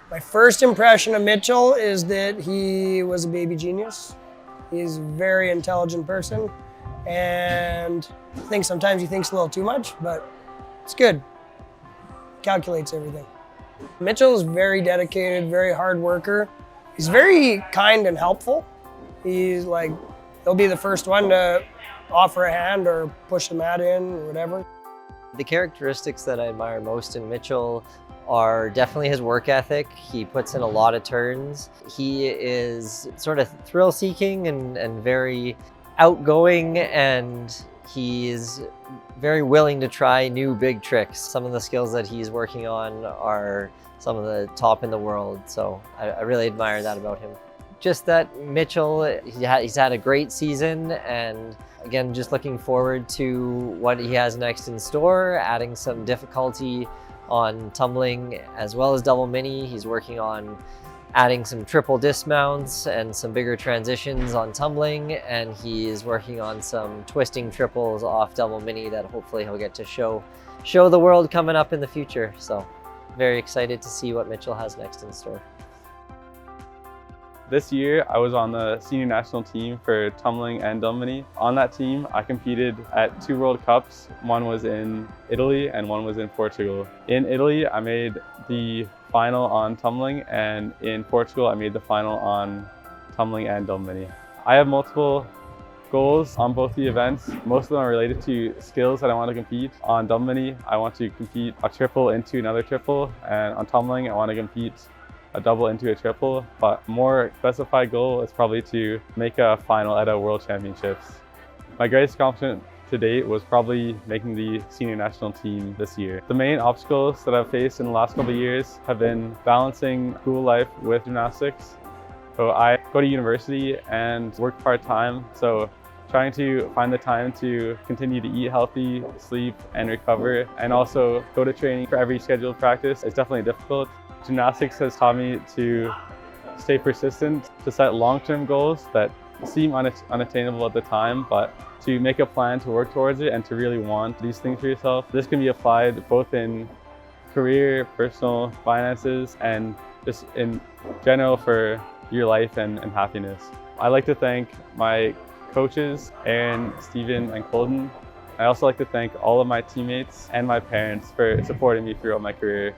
My first impression of Mitchell is that he was a baby genius. He's a very intelligent person, and I think sometimes he thinks a little too much, but it's good. Calculates everything. Mitchell is very dedicated, very hard worker. He's very kind and helpful. He's like, he'll be the first one to offer a hand or push the mat in or whatever. The characteristics that I admire most in Mitchell are definitely his work ethic. He puts in a lot of turns. He is sort of thrill-seeking and very outgoing, and he's very willing to try new big tricks. Some of the skills that he's working on are some of the top in the world, so I really admire that about him. Just that Mitchell, he's had a great season, and again, just looking forward to what he has next in store, adding some difficulty on tumbling as well as double mini. He's working on adding some triple dismounts and some bigger transitions on tumbling, and he is working on some twisting triples off double mini that hopefully he'll get to show the world coming up in the future. So very excited to see what Mitchell has next in store. This year, I was on the senior national team for tumbling and double mini. On that team, I competed at 2 World Cups. One was in Italy and one was in Portugal. In Italy, I made the final on tumbling, and in Portugal, I made the final on tumbling and double mini. I have multiple goals on both the events. Most of them are related to skills that I want to compete. On double mini, I want to compete a triple into another triple, and on tumbling, I want to compete a double into a triple, but more specified goal is probably to make a final at a World Championships. My greatest accomplishment to date was probably making the senior national team this year. The main obstacles that I've faced in the last couple of years have been balancing school life with gymnastics. So I go to university and work part-time, so trying to find the time to continue to eat healthy, sleep, and recover, and also go to training for every scheduled practice is definitely difficult. Gymnastics has taught me to stay persistent, to set long-term goals that seem unattainable at the time, but to make a plan to work towards it and to really want these things for yourself. This can be applied both in career, personal finances, and just in general for your life and happiness. I'd like to thank my coaches, Aaron, Steven, and Colton. I also like to thank all of my teammates and my parents for supporting me throughout my career.